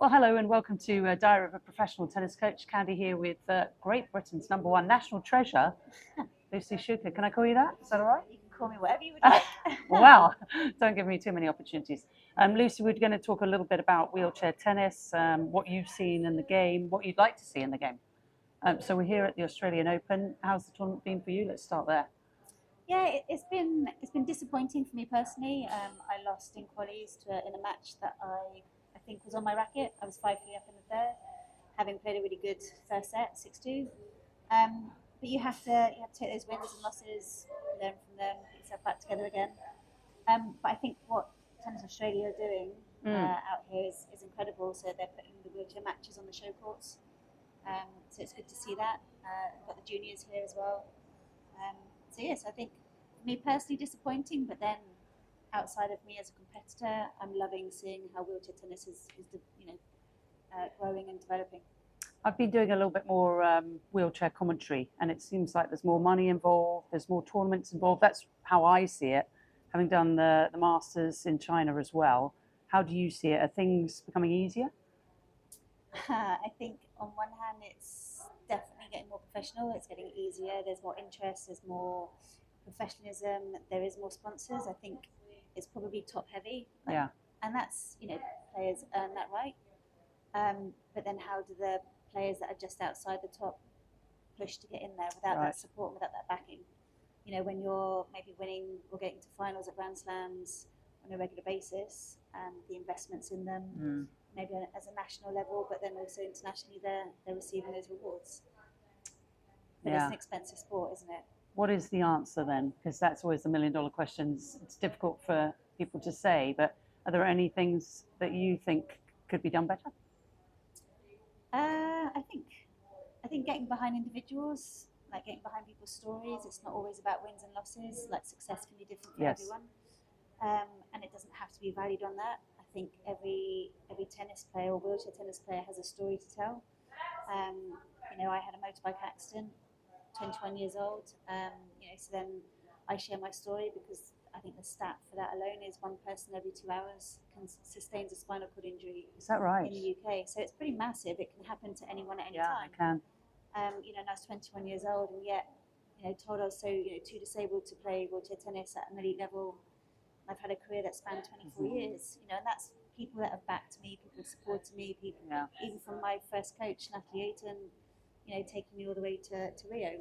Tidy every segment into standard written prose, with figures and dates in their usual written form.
Well, hello and welcome to Diary of a Professional Tennis Coach. Candy here with Great Britain's #1 national treasure, Lucy Shuker. Can I call you that? Is that all right? You can call me whatever you would like. Well, don't give me too many opportunities. Lucy, we're going to talk a little bit about wheelchair tennis, what you've seen in the game, what you'd like to see in the game. So we're here at the Australian Open. How's the tournament been for you? Let's start there. Yeah, it's been disappointing for me personally. I lost in qualies in a match that I think was on my racket. I was 5-3 up in the third, having played a really good first set, 6-2. But you have to take those wins and losses, learn from them, get yourself back together again. But I think what Tennis Australia are doing out here is incredible. So they're putting the wheelchair matches on the show courts. So it's good to see that. We've got the juniors here as well. So yes, I think for me personally disappointing, but then outside of me as a competitor, I'm loving seeing how wheelchair tennis is growing and developing. I've been doing a little bit more wheelchair commentary, and it seems like there's more money involved, there's more tournaments involved. That's how I see it, having done the Masters in China as well. How do you see it? Are things becoming easier? I think on one hand, it's definitely getting more professional. It's getting easier. There's more interest. There's more professionalism. There is more sponsors. I think it's probably top heavy. Yeah. And that's, players earn that right. But then how do the players that are just outside the top push to get in there without that support and without that backing? When you're maybe winning or getting to finals at Grand Slams on a regular basis, the investments in them, maybe as a national level, but then also internationally they're receiving those rewards. But it's an expensive sport, isn't it? What is the answer then? Because that's always the $1,000,000 question. It's difficult for people to say, but are there any things that you think could be done better? I think getting behind individuals, like getting behind people's stories. It's not always about wins and losses. Like success can be different for everyone, and it doesn't have to be valued on that. I think every tennis player or wheelchair tennis player has a story to tell. I had a motorbike accident, 21 years old. So then I share my story because I think the stat for that alone is one person every 2 hours sustains a spinal cord injury. Is that right? In the UK, so it's pretty massive. It can happen to anyone at any time. Yeah, it can. And I was 21 years old, and yet, told I was so too disabled to play wheelchair tennis at an elite level. I've had a career that spanned 24 years. And that's people that have backed me, people that supported me, people even from my first coach, Natalie Ayton, taking me all the way to Rio.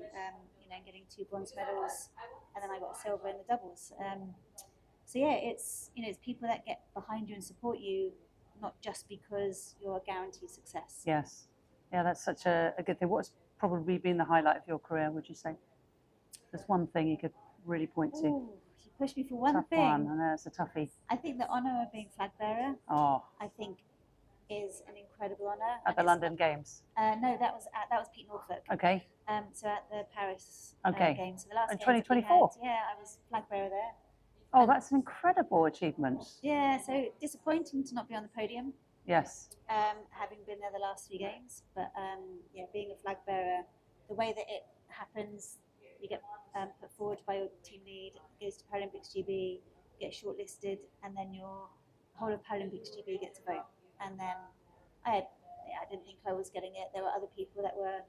Getting 2 bronze medals, and then I got a silver in the doubles. So yeah, it's people that get behind you and support you, not just because you're guaranteed success. Yes, yeah, that's such a good thing. What's probably been the highlight of your career, would you say? There's one thing you could really point to. Ooh, you pushed me for one tough thing. One. I know it's a toughie. I think the honour of being flag bearer. Oh. I think is an incredible honour. At the London Games? No, that was Pete Norfolk. Okay. So at the Paris Games. So the last in 2024? I was flag bearer there. Oh, that's an incredible achievement. Yeah, so disappointing to not be on the podium. Yes. Having been there the last 3 games. But being a flag bearer, the way that it happens, you get put forward by your team lead, goes to Paralympics GB, get shortlisted, and then your whole of Paralympics GB gets a vote. And then I didn't think I was getting it. There were other people that were,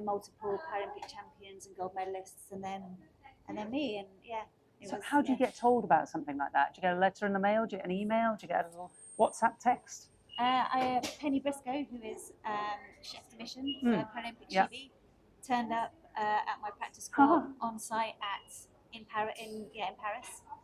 multiple Paralympic champions and gold medalists, and then me, and So how do you get told about something like that? Do you get a letter in the mail? Do you get an email? Do you get a little WhatsApp text? Penny Briscoe, who is chef de mission for Paralympic GB, turned up at my practice court on site in Paris.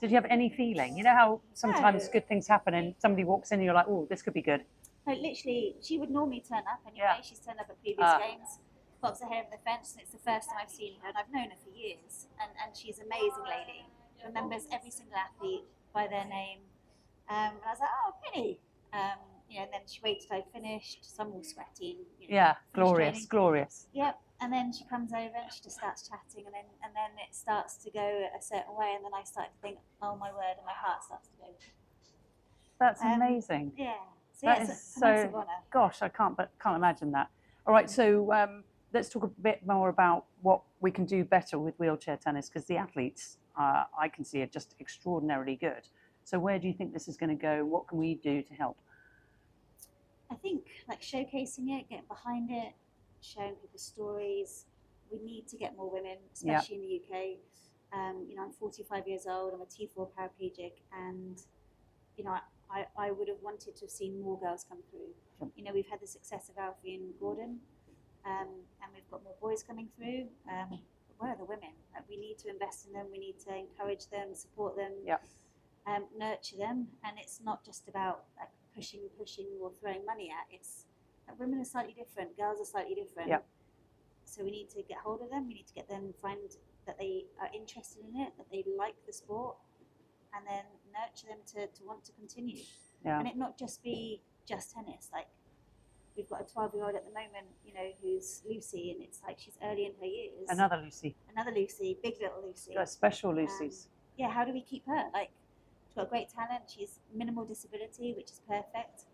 Did you have any feeling? You know how sometimes good things happen and somebody walks in and you're like, oh, this could be good. No, literally, she would normally turn up anyway. Yeah. She's turned up at previous games, pops her hair over the fence, and it's the first time I've seen her, and I've known her for years. And she's an amazing lady. Remembers every single athlete by their name. And I was like, oh, Penny. And then she waited till I finished. Some all sweaty. Glorious, glorious. Yep. And then she comes over and she just starts chatting, and then it starts to go a certain way, and then I start to think, oh my word, and my heart starts to go. That's amazing. Yeah. So that it's is a massive honour. Gosh, I can't imagine that. All right, so let's talk a bit more about what we can do better with wheelchair tennis, because the athletes I can see are just extraordinarily good. So where do you think this is going to go? What can we do to help? I think like showcasing it, getting behind it, sharing people's stories. We need to get more women, Yeah. especially in the UK. You know, I'm 45 years old. I'm a T4 paraplegic, and you know, I would have wanted to have seen more girls come through. Sure. You know, we've had the success of Alfie and Gordon, and we've got more boys coming through. But where are the women? Like, we need to invest in them. We need to encourage them, support them, Yeah. nurture them. And it's not just about like pushing, or throwing money at. It's like, women are slightly different. Girls are slightly different. Yeah. So we need to get hold of them. We need to get them, find that they are interested in it, that they like the sport, and then nurture them to want to continue. Yeah. And it not just be just tennis. Like, we've got a 12-year-old at the moment, you know, who's Lucy, and it's like she's early in her years. Another Lucy. Another Lucy, big little Lucy. Got special Lucy's. Yeah, how do we keep her? Like, she's got great talent. She's minimal disability, which is perfect.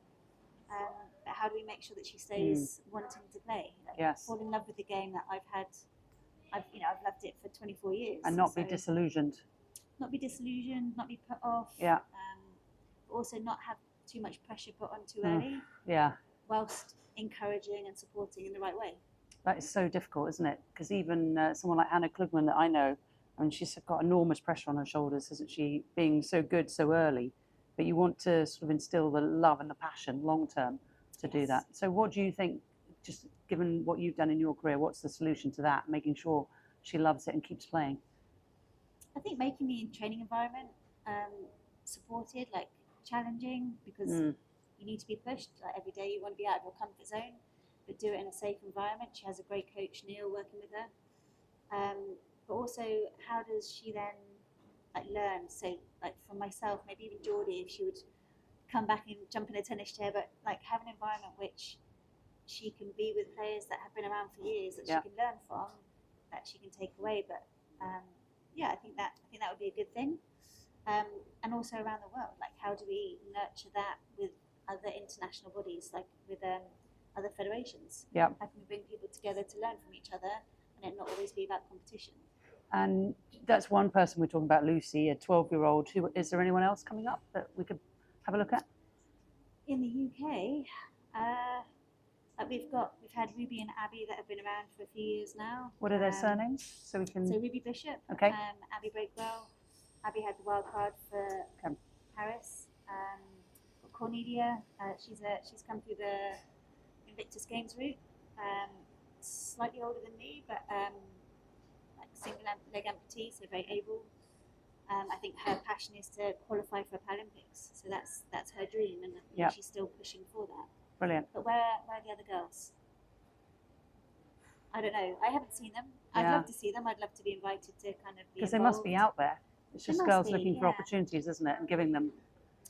But how do we make sure that she stays wanting to play? Like, Yes. fall in love with the game that I've loved it for 24 years. And not be disillusioned. Not be disillusioned, not be put off. Yeah. But also not have too much pressure put on too early. Yeah. Whilst encouraging and supporting in the right way. That is so difficult, isn't it? Because even someone like Hannah Klugman that I know, I mean, she's got enormous pressure on her shoulders, hasn't she, being so good so early. But you want to sort of instill the love and the passion long term to do that. So what do you think, just given what you've done in your career, what's the solution to that, making sure she loves it and keeps playing? I think making the training environment supported, like challenging, because you need to be pushed. Like, every day you want to be out of your comfort zone, but do it in a safe environment. She has a great coach, Neil, working with her. But also, how does she then like learn? So, like for myself, maybe even Geordie, if she would come back and jump in a tennis chair, but like have an environment which she can be with players that have been around for years, that she can learn from, that she can take away. But yeah, I think that would be a good thing. And also around the world, like how do we nurture that with other international bodies, like with other federations? Yeah. How can we bring people together to learn from each other, and it not always be about competition? And that's one person we're talking about, Lucy, a 12-year-old. Who is there anyone else coming up that we could have a look at? In the UK, we've had Ruby and Abby that have been around for a few years now. What are their surnames? So we can. So Ruby Bishop, Okay. Abby Breakwell. Abby had the wild card for Paris. Cornelia, she's come through the Invictus Games route. Slightly older than me, but like single leg amputee, so very able. I think her passion is to qualify for Paralympics, so that's her dream, and she's still pushing for that. Brilliant. But where are the other girls? I don't know. I haven't seen them. I'd love to see them. I'd love to be invited to kind of be because they must be out there. It's just girls looking for opportunities, isn't it? And giving them,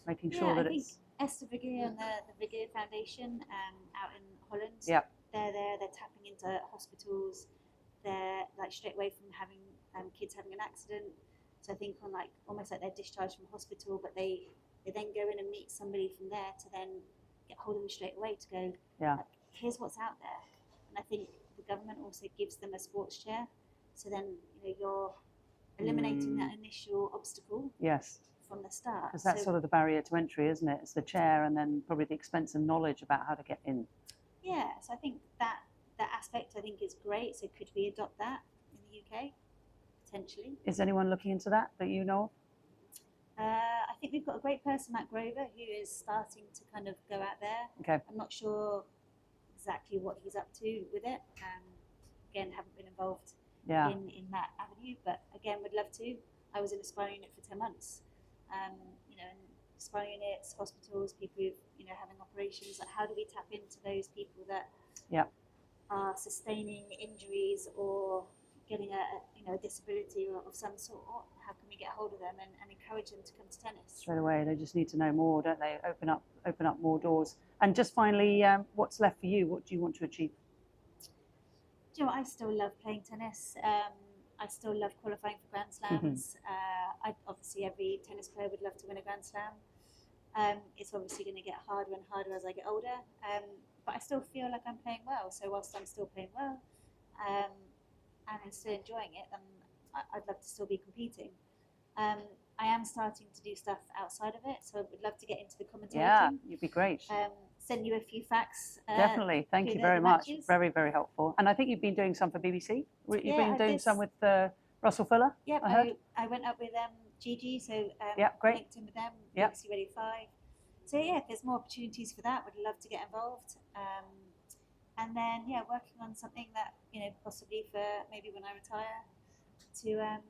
making sure that it's. Esther Vigir and the Vigir Foundation out in Holland. Yeah. They're there. They're tapping into hospitals. They're like straight away from having kids having an accident. So I think on like almost like they're discharged from hospital, but they then go in and meet somebody from there to then get hold of them straight away to go. Yeah. Like, here's what's out there, and I think the government also gives them a sports chair. So then you're eliminating that initial obstacle. Yes. From the start. Because that's sort of the barrier to entry, isn't it? It's the chair and then probably the expense and knowledge about how to get in. Yeah, so I think that aspect I think is great. So could we adopt that in the UK? Potentially. Is anyone looking into that you know of? I think we've got a great person, Matt Grover, who is starting to kind of go out there. Okay. I'm not sure exactly what he's up to with it. Again, haven't been involved in that avenue, but again, would love to. I was in Aspiring Unit for 10 months. And Aspiring Units, hospitals, people who having operations. Like, how do we tap into those people that are sustaining injuries or getting a disability of some sort? How can we get hold of them and encourage them to come to tennis? Straight away, they just need to know more, don't they? Open up more doors. And just finally, what's left for you? What do you want to achieve? Do you know what? I still love playing tennis. I still love qualifying for Grand Slams. Obviously, every tennis player would love to win a Grand Slam. It's obviously going to get harder and harder as I get older. But I still feel like I'm playing well. So whilst I'm still playing well and I'm still enjoying it, then I'd love to still be competing. I am starting to do stuff outside of it. So I would love to get into the commentating. Yeah, you'd be great. send you a few facts. Definitely. Thank through you the very much. matches. Very, very helpful. And I think you've been doing some for BBC. You've Yeah, been doing some with Russell Fuller. Yep, I heard. I went up with Gigi, so Yep, great. linked in with them. Yep. BBC Radio 5. So yeah, if there's more opportunities for that, would love to get involved. And then yeah, working on something that possibly for maybe when I retire, to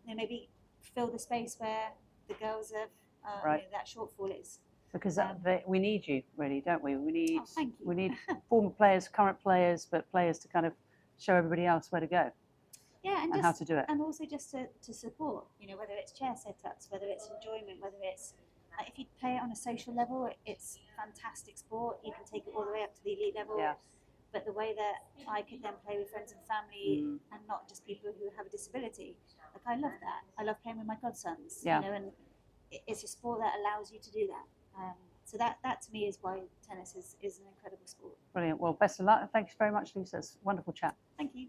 maybe fill the space where the girls have Right. that shortfall is. Because we need you, really, don't we? We need thank you. we need former players, current players, but players to kind of show everybody else where to go. Yeah, and how to do it. And also just to support, whether it's chair setups, whether it's enjoyment, whether it's if you play it on a social level, it's fantastic sport. You can take it all the way up to the elite level. Yeah. But the way that I could then play with friends and family and not just people who have a disability, like I love that. I love playing with my godsons. Yeah. And it's a sport that allows you to do that. So that to me is why tennis is an incredible sport. Brilliant. Well, best of luck. Thank you very much, Lisa. It's a wonderful chat. Thank you.